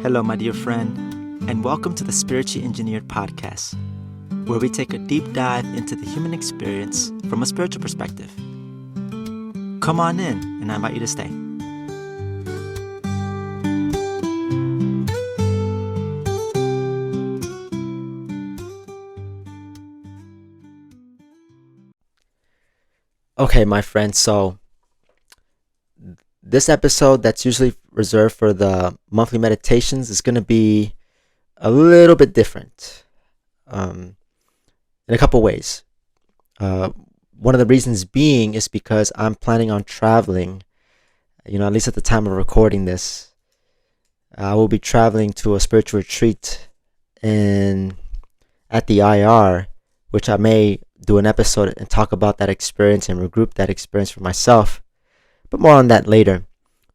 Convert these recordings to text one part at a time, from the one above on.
Hello, my dear friend, and welcome to the Spiritually Engineered Podcast, where we take a deep dive into the human experience from a spiritual perspective. Come on in, and I invite you to stay. Okay, my friends, so this episode that's usually reserved for the monthly meditations is going to be a little bit different in a couple ways. One of the reasons being is because I'm planning on traveling, at least at the time of recording this. I will be traveling to a spiritual retreat at the IR, which I may do an episode and talk about that experience and regroup that experience for myself. But more on that later.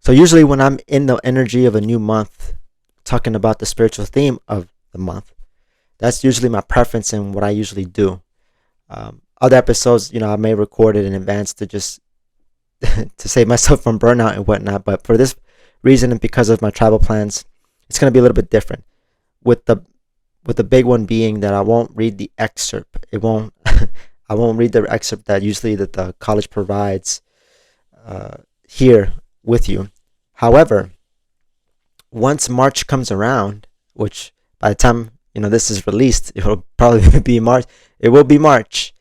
So usually when I'm in the energy of a new month, talking about the spiritual theme of the month, that's usually my preference and what I usually do. Other episodes, I may record it in advance to just to save myself from burnout and whatnot. But for this reason and because of my travel plans, it's going to be a little bit different. With the big one being that I won't read the excerpt. I won't read the excerpt that usually that the college provides here with you. However, once March comes around, which by the time this is released, it will probably be March. It will be March.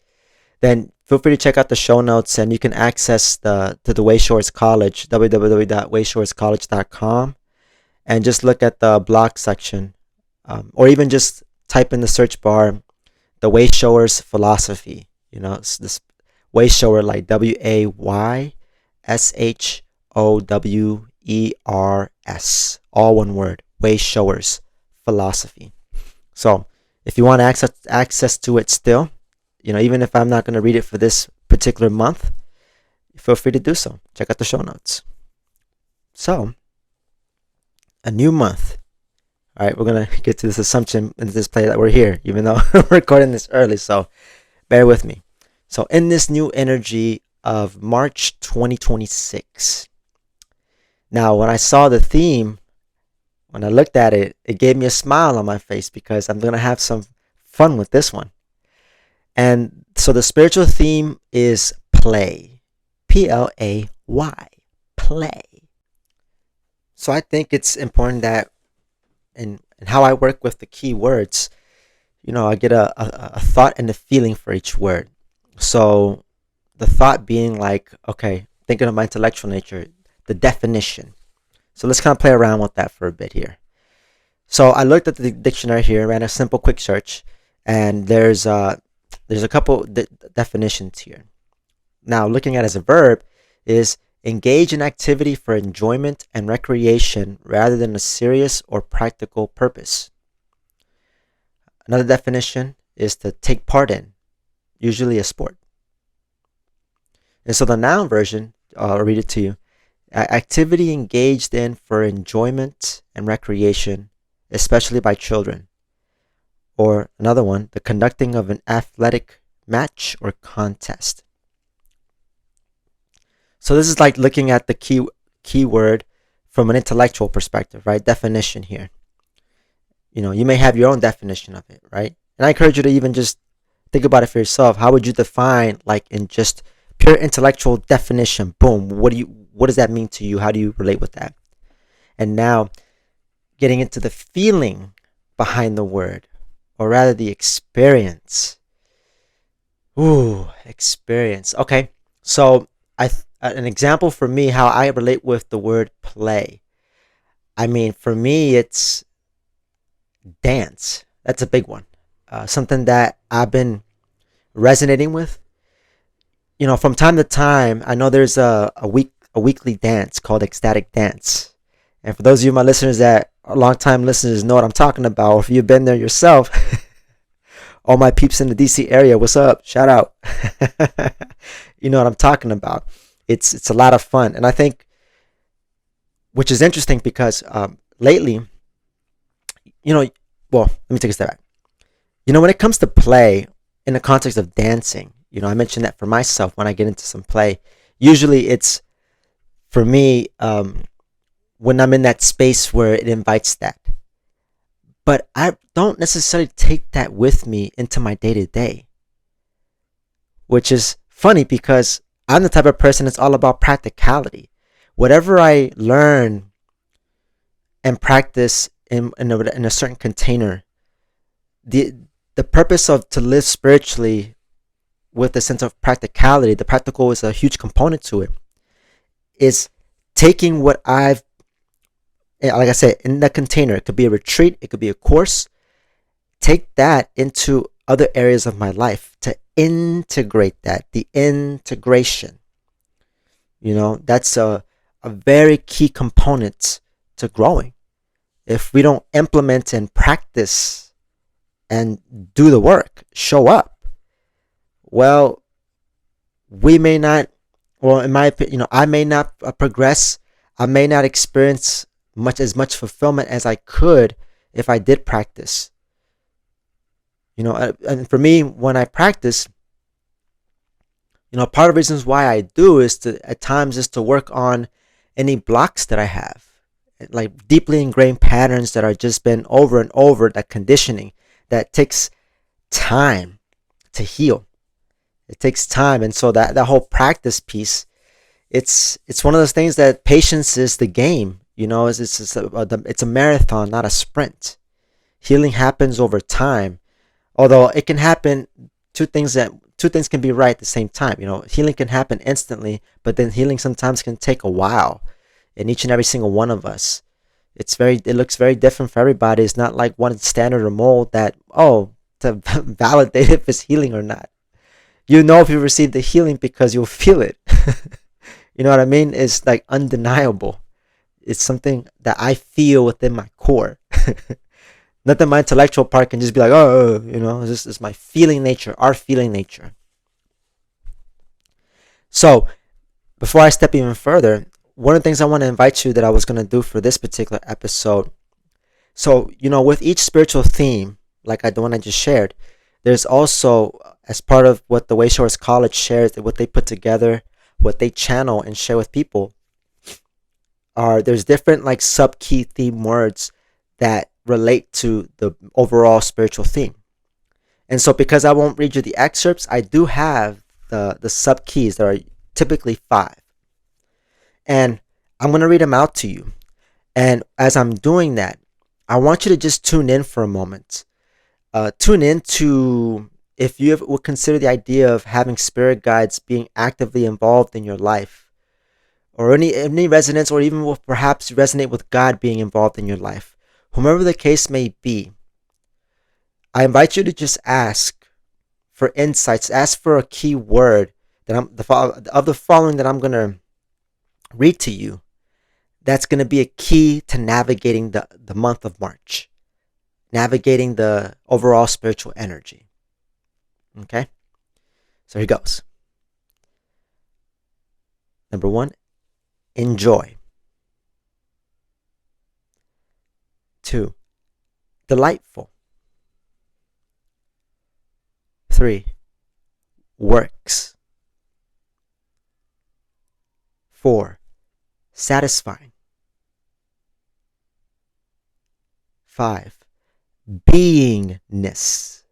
Then feel free to check out the show notes, and you can access the Wayshowers College, www.wayshowerscollege.com, and just look at the blog section, or even just type in the search bar the Wayshowers Philosophy. It's this Wayshower, like WAYSHOWERS, all one word, Wayshowers Philosophy. So if you want access to it still, even if I'm not going to read it for this particular month, feel free to do so. Check out the show notes. So, a new month. All right, we're going to get to this assumption and this play that we're here, even though we're recording this early, so bear with me. So in this new energy of March 2026. Now, when I saw the theme, when I looked at it, it gave me a smile on my face because I'm going to have some fun with this one. And so the spiritual theme is play. Play. Play. So I think it's important that in how I work with the key words, I get a thought and a feeling for each word. So the thought being like, okay, thinking of my intellectual nature, the definition. So let's kind of play around with that for a bit here. So I looked at the dictionary here, ran a simple quick search, and there's a couple definitions here. Now, looking at it as a verb is engage in activity for enjoyment and recreation rather than a serious or practical purpose. Another definition is to take part in, usually a sport. And so the noun version, I'll read it to you. Activity engaged in for enjoyment and recreation, especially by children. Or another one, the conducting of an athletic match or contest. So this is like looking at the key word from an intellectual perspective, right? Definition here. You may have your own definition of it, right? And I encourage you to even just think about it for yourself. How would you define, like in just pure intellectual definition? Boom. What does that mean to you? How do you relate with that? And now getting into the feeling behind the word, or rather the experience. Ooh, experience. Okay. So an example for me, how I relate with the word play. I mean, for me, it's dance. That's a big one. Something that I've been resonating with. From time to time, I know there's a weekly dance called ecstatic dance. And for those of you, my listeners that are long-time listeners, know what I'm talking about. Or if you've been there yourself, all my peeps in the DC area, what's up? Shout out. You know what I'm talking about. It's a lot of fun. And I think, which is interesting because lately, well, let me take a step back. When it comes to play in the context of dancing, I mentioned that for myself when I get into some play. Usually it's, for me, when I'm in that space where it invites that. but I don't necessarily take that with me into my day to day, which is funny because I'm the type of person that's all about practicality. Whatever I learn and practice in a certain container, the the purpose of to live spiritually with a sense of practicality, the practical is a huge component to it, is taking what I've, like I said, in the container. It could be a retreat, it could be a course. Take that into other areas of my life to integrate that, the integration. That's a very key component to growing. If we don't implement and practice and do the work, show up, well, we may not, well, in my opinion, I may not progress. I may not experience much fulfillment as I could if I did practice. And for me, when I practice, part of the reasons why I do is to, at times, is to work on any blocks that I have, like deeply ingrained patterns that are just been over and over, that conditioning that takes time to heal. It takes time. And so that whole practice piece, it's one of those things that patience is the game. It's a marathon, not a sprint. Healing happens over time, although it can happen. Two things can be right at the same time. Healing can happen instantly, but then healing sometimes can take a while. In each and every single one of us, it looks very different for everybody. It's not like one standard or mold that, to validate if it's healing or not. If you receive the healing because you'll feel it. You know what I mean? It's like undeniable. It's something that I feel within my core. Not that my intellectual part can just be like, it's my feeling nature, our feeling nature. So, before I step even further, one of the things I want to invite you that I was going to do for this particular episode. So, with each spiritual theme, like the one I just shared, there's also, as part of what the Wayshowers College shares, what they put together, what they channel and share with people, there's different like sub-key theme words that relate to the overall spiritual theme. And so because I won't read you the excerpts, I do have the sub-keys that are typically 5. And I'm going to read them out to you. And as I'm doing that, I want you to just tune in for a moment. Tune in to, if you would consider the idea of having spirit guides being actively involved in your life, or any resonance, or even will perhaps resonate with God being involved in your life, whomever the case may be, I invite you to just ask for insights, ask for a key word of the following that I'm going to read to you, that's going to be a key to navigating the month of March, navigating the overall spiritual energy. Okay? So here goes. Number 1, enjoy. 2, delightful. 3, works. 4, satisfying. 5, beingness.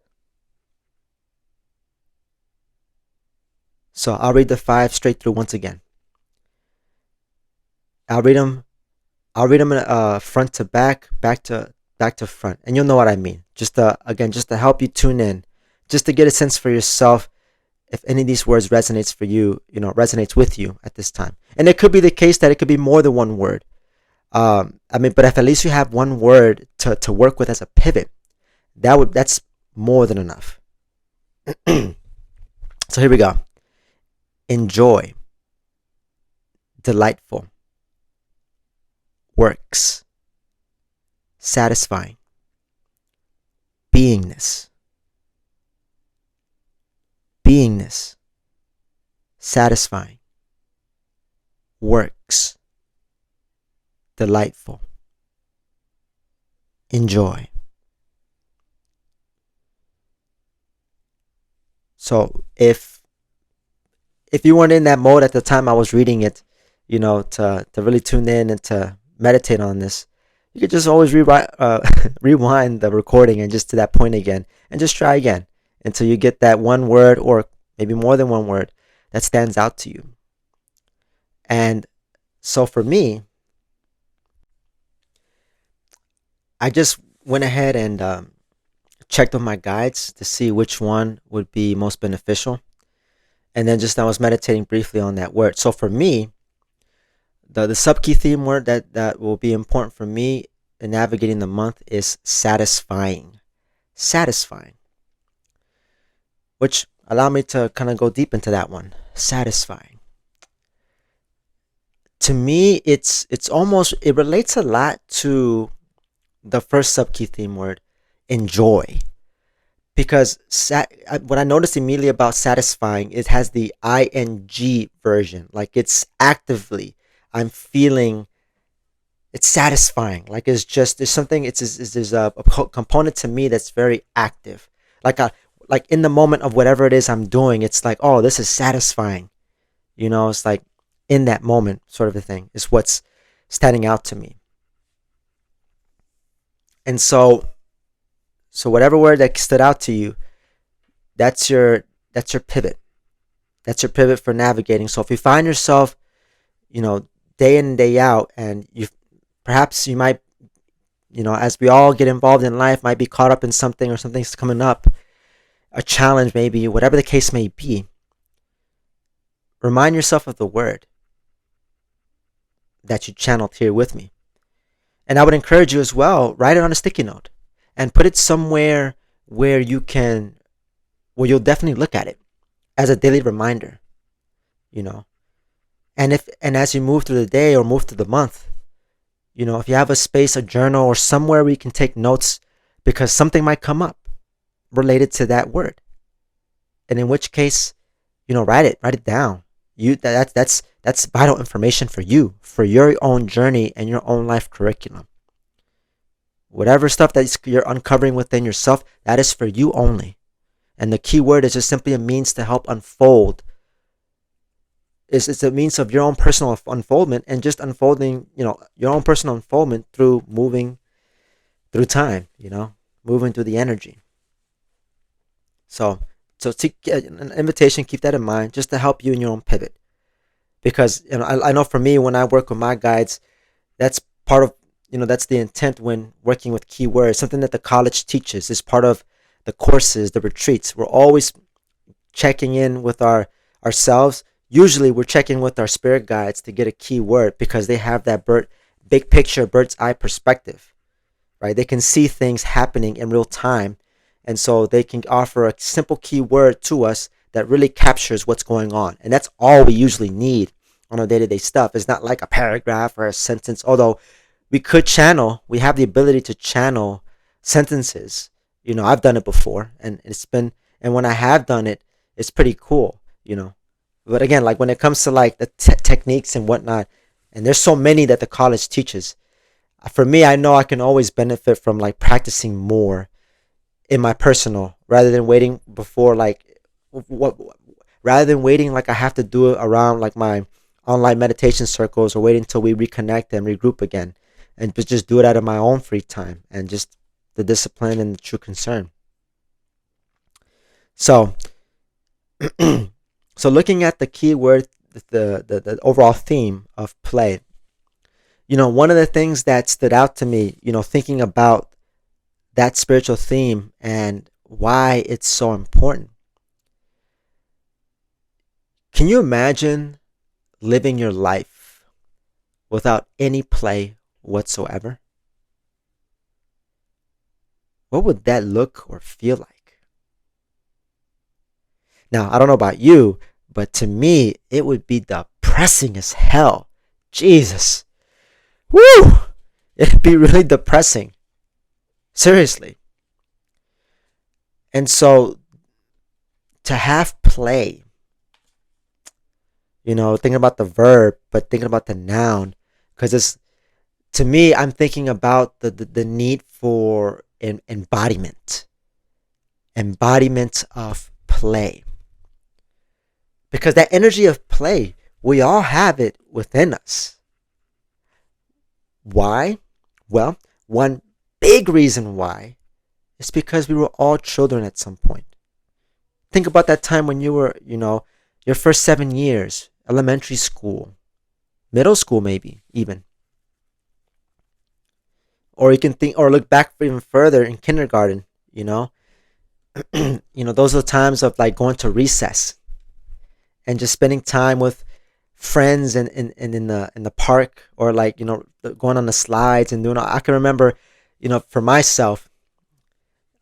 So I'll read the 5 straight through once again. I'll read them in front to back to front, and you'll know what I mean. Just to help you tune in, just to get a sense for yourself if any of these words resonates with you at this time. And it could be the case that it could be more than one word. But if at least you have one word to work with as a pivot, that's more than enough. So here we go. Enjoy. Delightful. Works. Satisfying. Beingness. Beingness. Satisfying. Works. Delightful. Enjoy. So if you weren't in that mode at the time I was reading it, to really tune in and to meditate on this, you could just always rewind the recording and just to that point again and just try again until you get that one word or maybe more than one word that stands out to you. And so for me, I just went ahead and checked with my guides to see which one would be most beneficial. And then just I was meditating briefly on that word. So for me, the sub key theme word that will be important for me in navigating the month is satisfying. Satisfying. Which allow me to kind of go deep into that one. Satisfying. To me, it's almost it relates a lot to the first sub key theme word, enjoy. Because what I noticed immediately about satisfying, it has the ing version, like it's actively I'm feeling it's satisfying, like it's just there's something there's a component to me that's very active, like I like in the moment of whatever it is I'm doing, it's like, oh, this is satisfying, it's like in that moment sort of a thing is what's standing out to me. And so whatever word that stood out to you, that's your pivot. That's your pivot for navigating. So if you find yourself, day in and day out, and perhaps you might, as we all get involved in life, might be caught up in something or something's coming up, a challenge maybe, whatever the case may be, remind yourself of the word that you channeled here with me. And I would encourage you as well, write it on a sticky note and put it somewhere where you'll definitely look at it as a daily reminder, you know. And as you move through the day or move through the month, if you have a space, a journal, or somewhere where you can take notes because something might come up related to that word. And in which case, write it down. That's vital information for you, for your own journey and your own life curriculum. Whatever stuff that you're uncovering within yourself, that is for you only. And the key word is just simply a means to help unfold. It's a means of your own personal unfoldment and just unfolding, your own personal unfoldment through moving through time, moving through the energy. So an invitation, keep that in mind just to help you in your own pivot. Because, I know for me, when I work with my guides, that's part of, that's the intent when working with keywords, something that the college teaches is part of the courses, the retreats. We're always checking in with ourselves. Usually we're checking with our spirit guides to get a key word because they have that big picture, bird's eye perspective, right? They can see things happening in real time. And so they can offer a simple key word to us that really captures what's going on. And that's all we usually need on our day-to-day stuff. It's not like a paragraph or a sentence, although we have the ability to channel sentences. I've done it before and and when I have done it, it's pretty cool, But again, like when it comes to like the techniques and whatnot, and there's so many that the college teaches, for me, I know I can always benefit from like practicing more in my personal rather than waiting before like what rather than waiting like I have to do it around like my online meditation circles or waiting until we reconnect and regroup again and just do it out of my own free time and just the discipline and the true concern. So so looking at the keyword, the overall theme of play, one of the things that stood out to me, thinking about that spiritual theme and why it's so important. Can you imagine living your life without any play whatsoever? What would that look or feel like? Now, I don't know about you, but to me, it would be depressing as hell. Jesus. Woo! It'd be really depressing. Seriously. And so, to have play, thinking about the verb, but thinking about the noun, because to me, I'm thinking about the need for embodiment of play. Because that energy of play, we all have it within us. Why? Well, one big reason why is because we were all children at some point. Think about that time when you were, your first 7 years, elementary school, middle school, maybe even. Or you can think, or look back even further in kindergarten, you know. Those are the times of like going to recess and just spending time with friends and in the park, or like, going on the slides and doing. I can remember, for myself,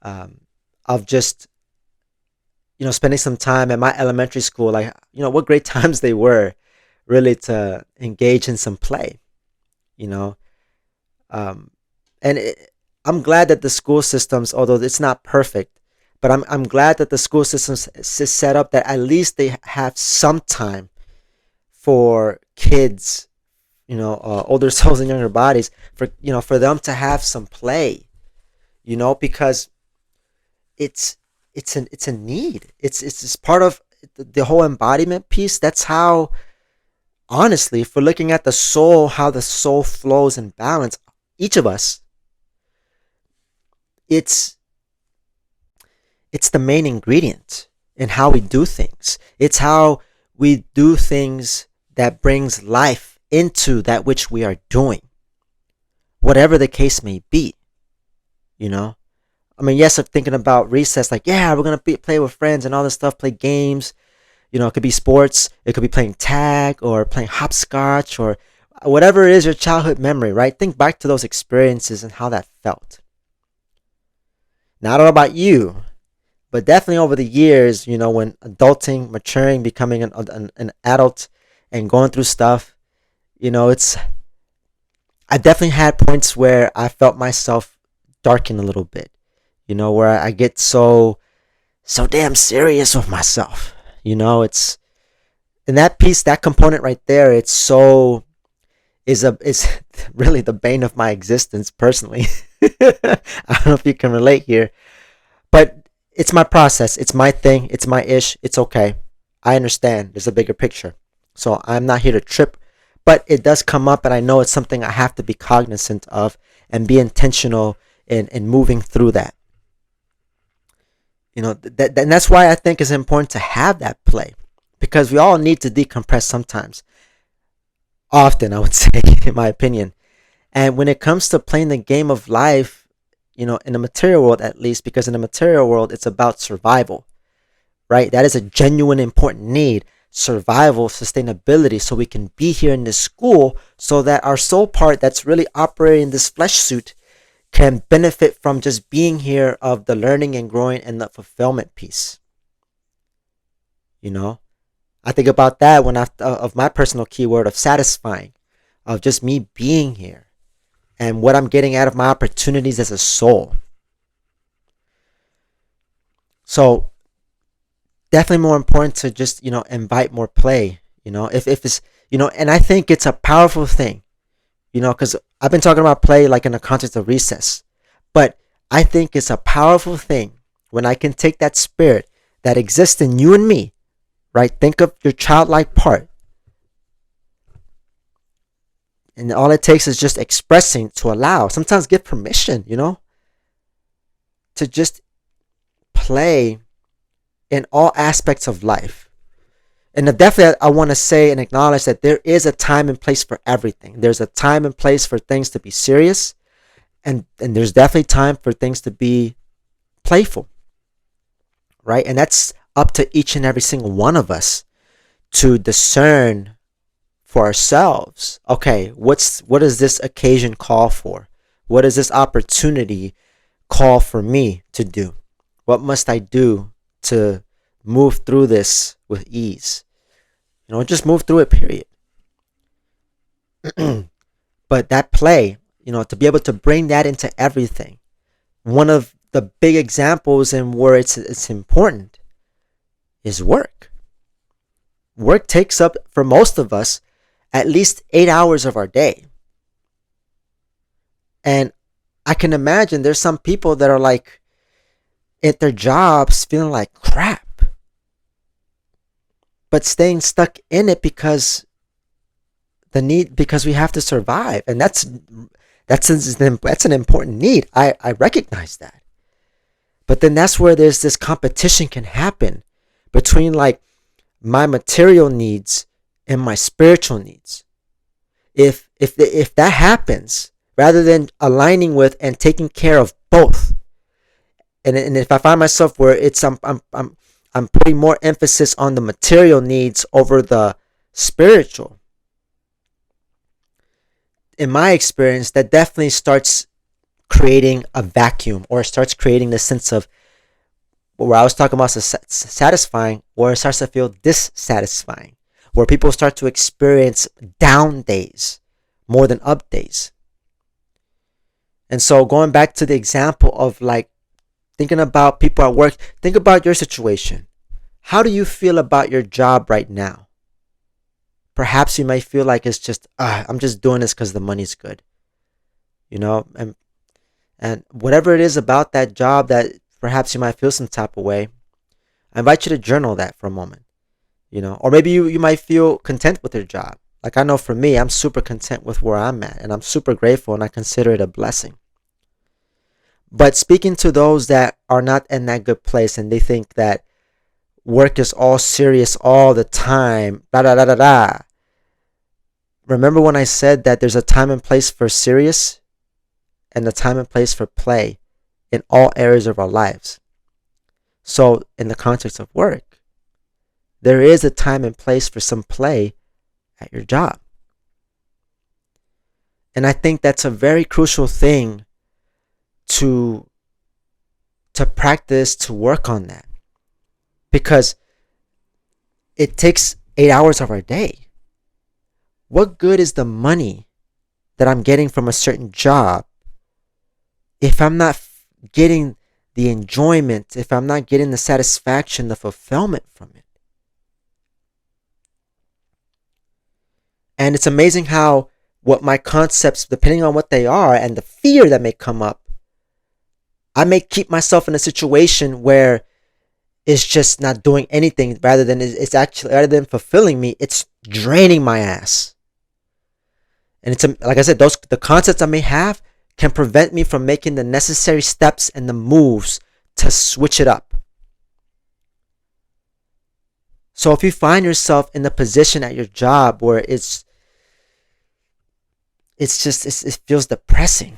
of just, spending some time at my elementary school, like, what great times they were, really, to engage in some play, you know. Um, and I'm glad that the school systems, although it's not perfect, but I'm glad that the school systems is set up that at least they have some time for kids, older souls and younger bodies, for them to have some play, because it's it's a need. It's part of the whole embodiment piece. That's how, honestly, if we're looking at the soul, how the soul flows in balance, each of us, it's it's the main ingredient in how we do things. It's how we do things that brings life into that which we are doing, whatever the case may be. You know, I mean, yes, I'm thinking about recess, like, yeah, we're gonna play with friends and all this stuff, play games. It could be sports, it could be playing tag or playing hopscotch or whatever it is your childhood memory, right? Think back to those experiences and how that felt. Now, I don't know about you, but definitely over the years, when adulting, maturing, becoming an adult and going through stuff, it's, I definitely had points where I felt myself darken a little bit, where I get so damn serious with myself. It's in that piece, that component right there, it's so is really the bane of my existence personally. I don't know if you can relate here, but it's my process, it's my thing, it's my ish, it's okay. I understand there's a bigger picture. So I'm not here to trip, but it does come up, and I know it's something I have to be cognizant of and be intentional in moving through that. And that's why I think it's important to have that play, because we all need to decompress sometimes. Often, I would say, in my opinion. And when it comes to playing the game of life, in the material world at least, because in the material world, it's about survival, right? That is a genuine important need. Survival, sustainability, so we can be here in this school, so that our soul part that's really operating this flesh suit can benefit from just being here, of the learning and growing and the fulfillment piece. You know, I think about that when of my personal keyword of satisfying, of just me being here and what I'm getting out of my opportunities as a soul. So definitely more important to just, invite more play, if it's, and I think it's a powerful thing, because I've been talking about play like in the context of recess, but I think it's a powerful thing when I can take that spirit that exists in you and me, right? Think of your childlike part. And all it takes is just expressing, to allow, sometimes give permission, to just play in all aspects of life. And definitely, I want to say and acknowledge that there is a time and place for everything. There's a time and place for things to be serious, and there's definitely time for things to be playful, right? And that's up to each and every single one of us to discern for ourselves. Okay, what does this occasion call for? What does this opportunity call for me to do? What must I do to move through this with ease? Just move through it, period. But that play, to be able to bring that into everything. One of the big examples and where it's important is work. Work takes up, for most of us, at least 8 hours of our day. And I can imagine there's some people that are like at their jobs feeling like crap, but staying stuck in it because we have to survive. And that's That's an important need. I recognize that. But then that's where there's this competition can happen between like my material needs and my spiritual needs. If that happens, rather than aligning with and taking care of both, and if I find myself where it's I'm putting more emphasis on the material needs over the spiritual, in my experience, that definitely starts creating a vacuum, or starts creating the sense of where I was talking about satisfying, where it starts to feel dissatisfying, where people start to experience down days more than up days. And so going back to the example of like thinking about people at work, think about your situation. How do you feel about your job right now? Perhaps you might feel like it's just, I'm just doing this because the money's good. And whatever it is about that job that perhaps you might feel some type of way, I invite you to journal that for a moment. Or maybe you might feel content with your job. Like I know for me, I'm super content with where I'm at, and I'm super grateful, and I consider it a blessing. But speaking to those that are not in that good place and they think that work is all serious all the time, da da da da da. Remember when I said that there's a time and place for serious and a time and place for play in all areas of our lives. So in the context of work, there is a time and place for some play at your job. And I think that's a very crucial thing to practice, to work on that. Because it takes 8 hours of our day. What good is the money that I'm getting from a certain job if I'm not getting the enjoyment, if I'm not getting the satisfaction, the fulfillment from it? And it's amazing how what my concepts, depending on what they are and the fear that may come up, I may keep myself in a situation where it's just not doing anything, rather than fulfilling me, it's draining my ass. And it's like I said, the concepts I may have can prevent me from making the necessary steps and the moves to switch it up. So if you find yourself in the position at your job where it feels depressing,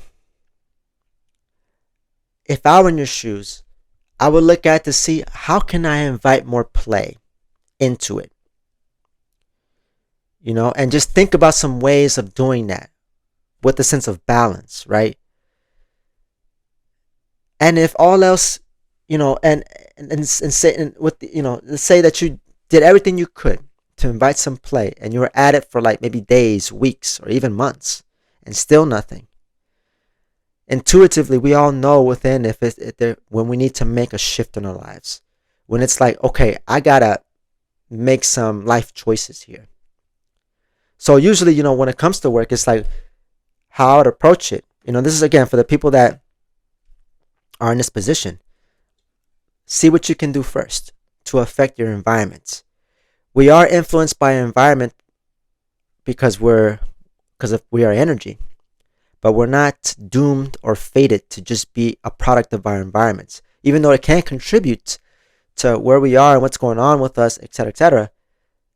if I were in your shoes, I would look at it to see how can I invite more play into it. And just think about some ways of doing that with a sense of balance, right? And if all else, and say let's say that you did everything you could to invite some play, and you were at it for like maybe days, weeks, or even months, and still nothing. Intuitively, we all know within when we need to make a shift in our lives, when it's like, okay, I gotta make some life choices here. So usually, when it comes to work, it's like how I would approach it. This is again for the people that are in this position. See what you can do first to affect your environment. We are influenced by our environment because we are energy. But we're not doomed or fated to just be a product of our environments. Even though it can contribute to where we are and what's going on with us, etc., etc.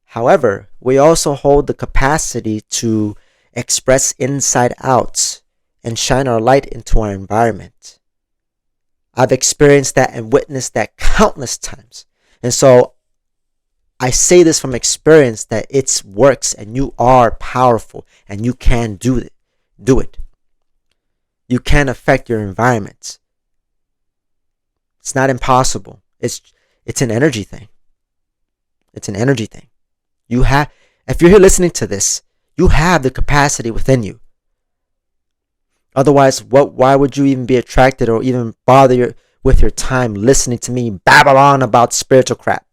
However, we also hold the capacity to express inside out and shine our light into our environment. I've experienced that and witnessed that countless times. And so I say this from experience that it works, and you are powerful, and you can do it. You can affect your environment. It's not impossible. It's an energy thing. It's an energy thing. If you're here listening to this, you have the capacity within you. Otherwise, why would you even be attracted or even bother with your time listening to me babble on about spiritual crap?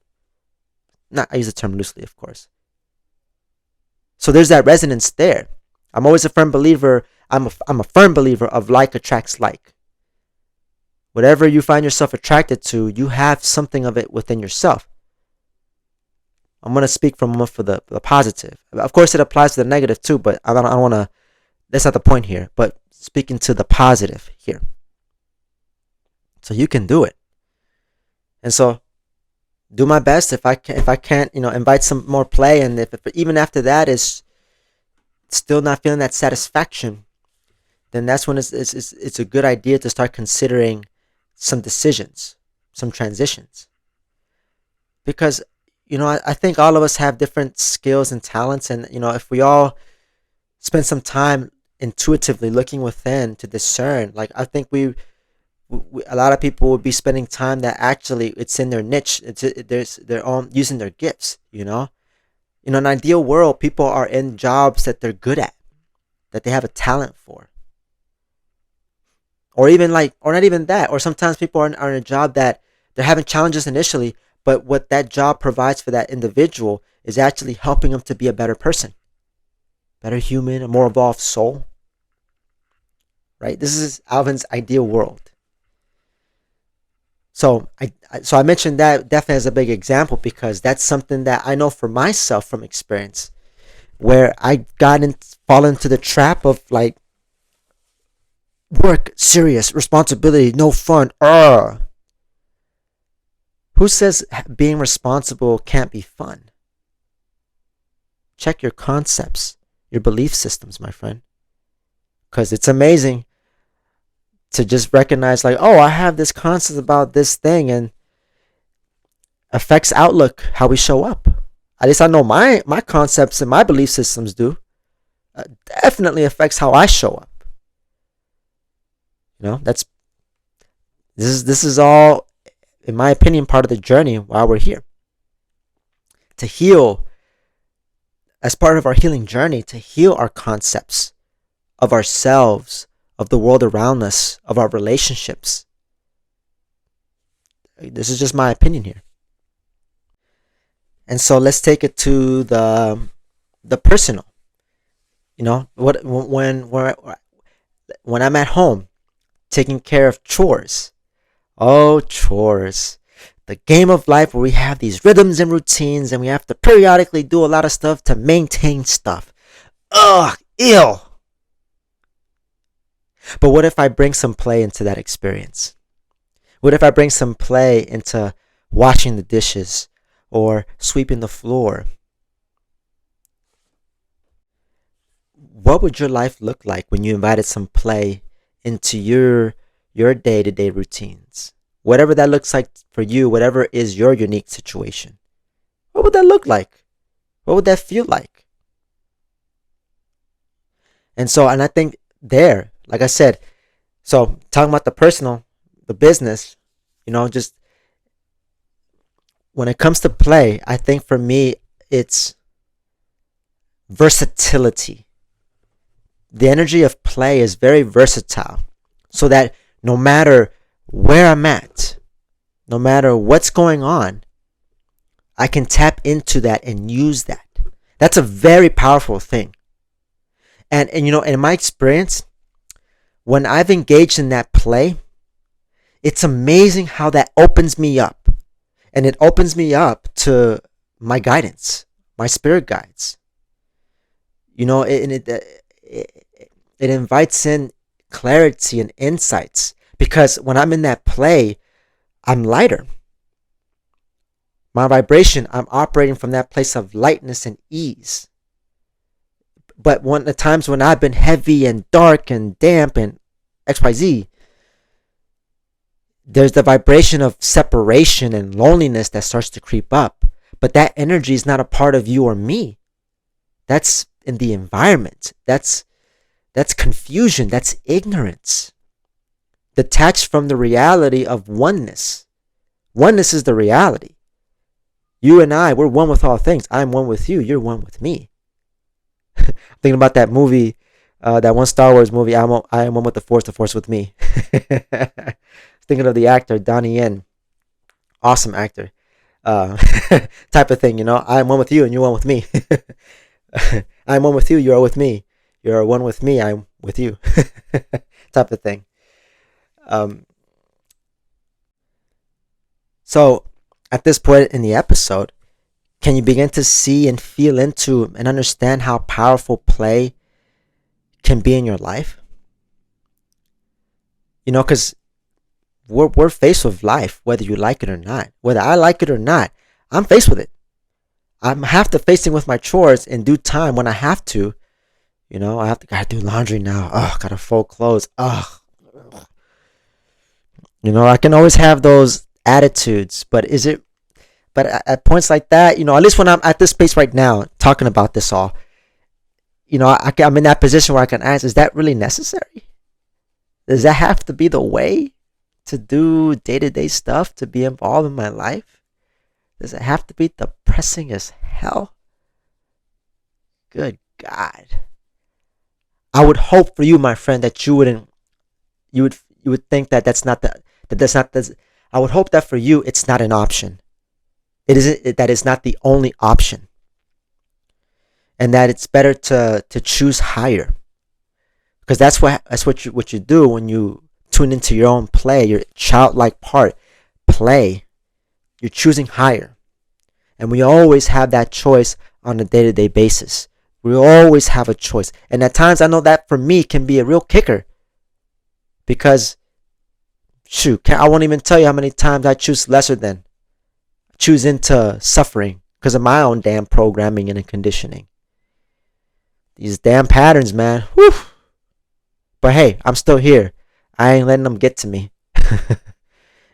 I use the term loosely, of course. So there's that resonance there. I'm always a firm believer. I'm a firm believer of like attracts like. Whatever you find yourself attracted to, you have something of it within yourself. I'm going to speak for the positive. Of course, it applies to the negative too, but I don't want to that's not the point here, but speaking to the positive here. So you can do it. And so do my best. If I can't, invite some more play, and if even after that is still not feeling that satisfaction, then that's when it's a good idea to start considering some decisions, some transitions. Because, I think all of us have different skills and talents, and, if we all spend some time intuitively looking within to discern, like, I think a lot of people would be spending time that actually it's in their niche. There's their own using their gifts. In an ideal world, people are in jobs that they're good at, that they have a talent for, or even or not even that. Or sometimes people are in a job that they're having challenges initially, but what that job provides for that individual is actually helping them to be a better person, better human, a more evolved soul. Right? This is Alvin's ideal world. So I mentioned that definitely as a big example, because that's something that I know for myself from experience, where I fall into the trap of like work, serious, responsibility, no fun. Who says being responsible can't be fun? Check your concepts, your belief systems, my friend, because it's amazing to just recognize, like, oh, I have this concept about this thing, and affects outlook, how we show up. At least I know my concepts and my belief systems do. Definitely affects how I show up. This is all, in my opinion, part of the journey while we're here. To heal, as part of our healing journey, to heal our concepts of ourselves, of the world around us, of our relationships. This is just my opinion here. And so let's take it to the personal. When I'm at home taking care of chores. Oh, chores. The game of life where we have these rhythms and routines, and we have to periodically do a lot of stuff to maintain stuff. Ugh, ew. But what if I bring some play into that experience? What if I bring some play into washing the dishes or sweeping the floor? What would your life look like when you invited some play into your day-to-day routines? Whatever that looks like for you, whatever is your unique situation. What would that look like? What would that feel like? And I think there, like I said, so talking about the personal, the business, just when it comes to play, I think for me, it's versatility. The energy of play is very versatile, so that no matter where I'm at, no matter what's going on, I can tap into that and use that. That's a very powerful thing. And in my experience, when I've engaged in that play, it's amazing how that opens me up. And it opens me up to my guidance, my spirit guides. It invites in clarity and insights, because when I'm in that play, I'm lighter. My vibration, I'm operating from that place of lightness and ease. But the times when I've been heavy and dark and damp and XYZ, there's the vibration of separation and loneliness that starts to creep up. But that energy is not a part of you or me. That's in the environment. That's confusion. That's ignorance. Detached from the reality of oneness. Oneness is the reality. You and I, we're one with all things. I'm one with you. You're one with me. I'm thinking about that movie, that one Star Wars movie, I am one with the Force with me. Thinking of the actor, Donnie Yen. Awesome actor. Type of thing, I am one with you and you're one with me. I'm one with you, you're with me. You're one with me, I'm with you. Type of thing. So, at this point in the episode, can you begin to see and feel into and understand how powerful play can be in your life. Because we're faced with life, whether you like it or not. Whether I like it or not, I'm faced with it. I'm have to facing with my chores in due time when I have to. Gotta do laundry now. Oh, gotta fold clothes. Oh, I can always have those attitudes, but is it? But at points like that, at least when I'm at this space right now, talking about this all, I'm in that position where I can ask, is that really necessary? Does that have to be the way to do day-to-day stuff, to be involved in my life? Does it have to be depressing as hell? Good God. I would hope for you, my friend, that you would think that I would hope that for you it's not an option. That is not the only option. And that it's better to choose higher. Because that's what you do when you tune into your own play, your childlike part, play. You're choosing higher. And we always have that choice on a day-to-day basis. We always have a choice. And at times I know that for me can be a real kicker. Because, I won't even tell you how many times I choose lesser than. Choose into suffering because of my own damn programming and conditioning. These damn patterns, man. Whew. But hey, I'm still here. I ain't letting them get to me.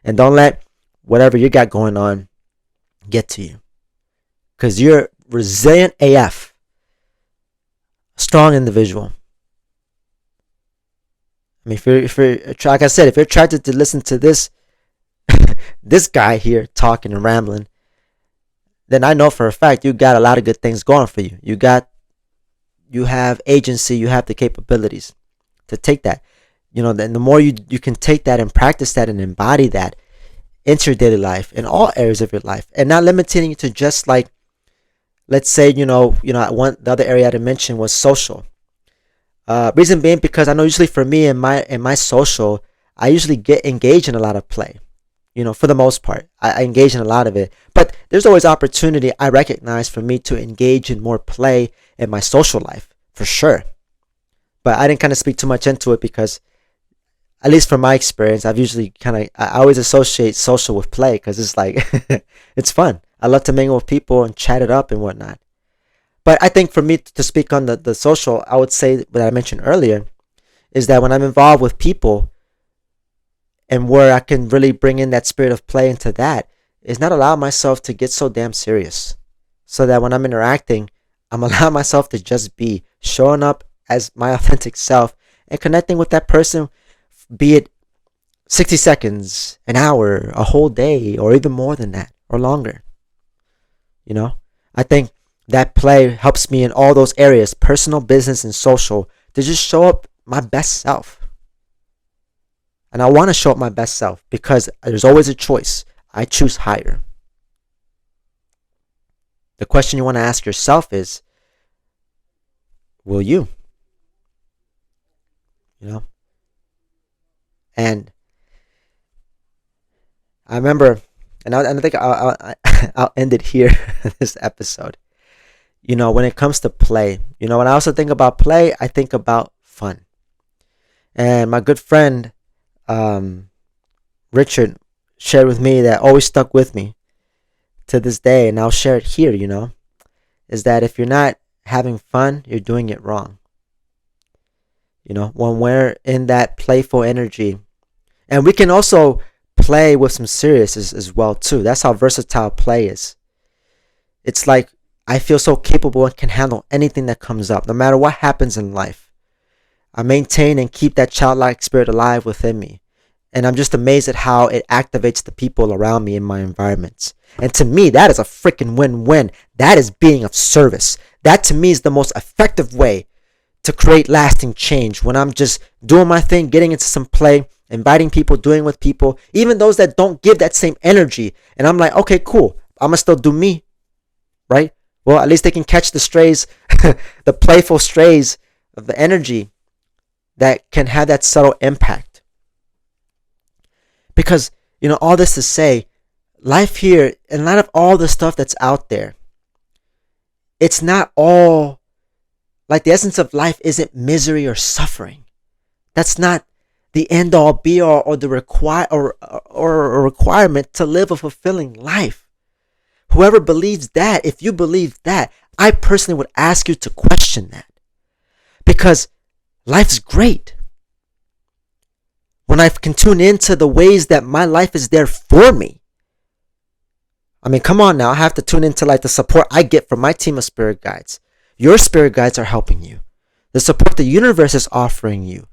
And don't let whatever you got going on get to you. Because you're resilient AF. Strong individual. I mean, if you're like I said, if you're attracted to listen to this this guy here talking and rambling, then I know for a fact you got a lot of good things going for you. You have agency, you have the capabilities to take that. Then the more you can take that and practice that and embody that into your daily life in all areas of your life, and not limiting it to just like, let's say, the other area I mentioned was social. Reason being because I know usually for me in my social, I usually get engaged in a lot of play. For the most part, I engage in a lot of it. But there's always opportunity I recognize for me to engage in more play in my social life, for sure. But I didn't kind of speak too much into it because, at least from my experience, I've usually I always associate social with play because it's like, it's fun. I love to mingle with people and chat it up and whatnot. But I think for me to speak on the social, I would say what I mentioned earlier is that when I'm involved with people, and where I can really bring in that spirit of play into that is not allow myself to get so damn serious. So that when I'm interacting, I'm allowing myself to just be showing up as my authentic self and connecting with that person, be it 60 seconds, an hour, a whole day, or even more than that, or longer. I think that play helps me in all those areas, personal, business, and social, to just show up my best self. And I want to show up my best self because there's always a choice. I choose higher. The question you want to ask yourself is, will you? And I remember, and I think I'll end it here, this episode. When it comes to play, when I also think about play, I think about fun. And my good friend, Richard, shared with me that always stuck with me to this day, and I'll share it here, is that if you're not having fun, you're doing it wrong. When we're in that playful energy, and we can also play with some seriousness as well too. That's how versatile play is. It's like I feel so capable and can handle anything that comes up, no matter what happens in life. I maintain and keep that childlike spirit alive within me. And I'm just amazed at how it activates the people around me in my environments. And to me, that is a freaking win-win. That is being of service. That to me is the most effective way to create lasting change. When I'm just doing my thing, getting into some play, inviting people, doing with people, even those that don't give that same energy. And I'm like, okay, cool. I'm going to still do me, right? Well, at least they can catch the strays, the playful strays of the energy that can have that subtle impact. Because, all this to say, life here, in light of all the stuff that's out there, it's not all Like the essence of life isn't misery or suffering. That's not the end all be all or the or a requirement to live a fulfilling life. Whoever believes that, if you believe that, I personally would ask you to question that. Because life's great. When I can tune into the ways that my life is there for me. I mean, come on now. I have to tune into like the support I get from my team of spirit guides. Your spirit guides are helping you. The support the universe is offering you.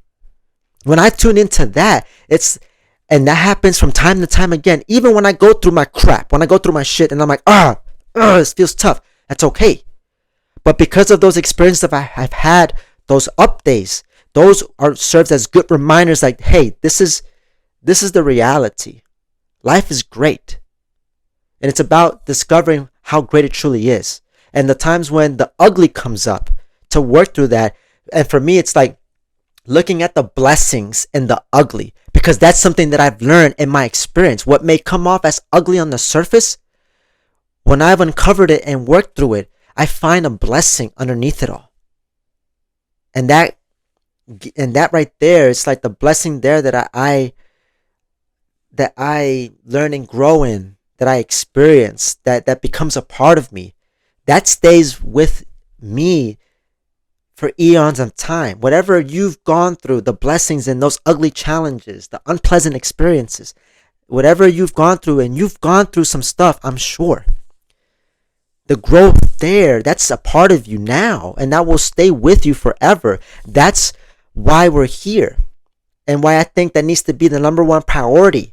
When I tune into that, and that happens from time to time again. Even when I go through my crap, when I go through my shit and I'm like, this feels tough. That's okay. But because of those experiences that I've had, those up days, those are serves as good reminders like, hey, this is the reality. Life is great. And it's about discovering how great it truly is. And the times when the ugly comes up, to work through that. And for me, it's like looking at the blessings in the ugly, because that's something that I've learned in my experience. What may come off as ugly on the surface, when I've uncovered it and worked through it, I find a blessing underneath it all. And that right there, it's like the blessing there that I learn and grow in, that I experience, that becomes a part of me. That stays with me for eons of time. Whatever you've gone through, the blessings and those ugly challenges, the unpleasant experiences, whatever you've gone through, and you've gone through some stuff, I'm sure. The growth there, that's a part of you now, and that will stay with you forever. That's why we're here, and why I think that needs to be the number one priority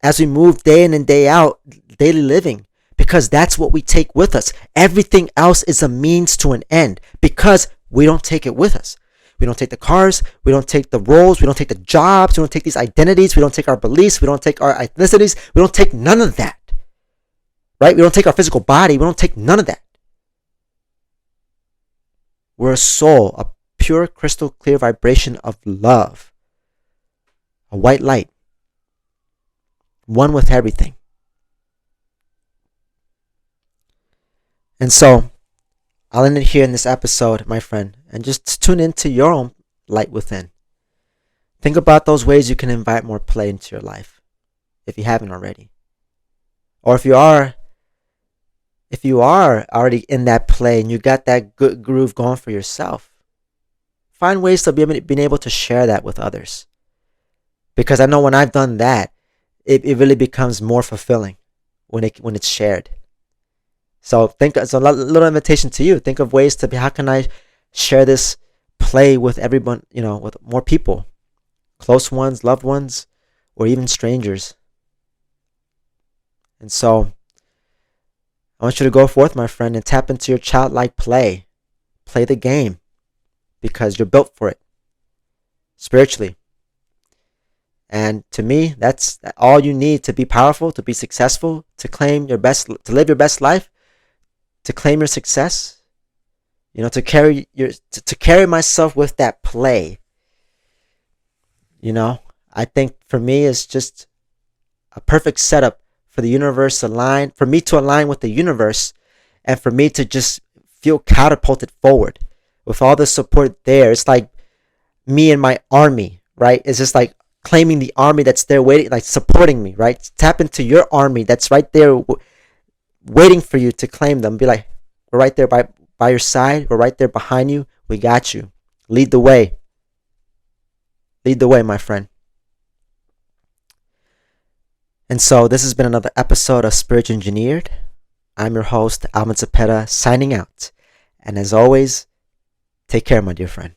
as we move day in and day out, daily living, because that's what we take with us. Everything else is a means to an end, because we don't take it with us. We don't take the cars, we don't take the roles, we don't take the jobs, we don't take these identities, we don't take our beliefs, we don't take our ethnicities, we don't take none of that. Right? We don't take our physical body, we don't take none of that. We're a soul, a pure crystal clear vibration of love. A white light. One with everything. And so, I'll end it here in this episode, my friend, and just tune into your own light within. Think about those ways you can invite more play into your life, if you haven't already. Or if you are already in that play and you got that good groove going for yourself, find ways to being able to share that with others. Because I know when I've done that, it really becomes more fulfilling when it's shared. So it's a little invitation to you. Think of ways to how can I share this play with everyone, with more people, close ones, loved ones, or even strangers. And so I want you to go forth, my friend, and tap into your childlike play. Play the game, because you're built for it, spiritually. And to me, that's all you need to be powerful, to be successful, to live your best life, to claim your success, to carry myself with that play. I think for me it's just a perfect setup for the universe for me to align with the universe, and for me to just feel catapulted forward with all the support there. It's like me and my army, right? It's just like claiming the army that's there waiting, like supporting me, right? Tap into your army that's right there waiting for you to claim them. Be like, we're right there by your side. We're right there behind you. We got you. Lead the way. Lead the way, my friend. And so this has been another episode of Spiritual Engineered. I'm your host, Alvin Cepeda, signing out. And as always, take care, my dear friend.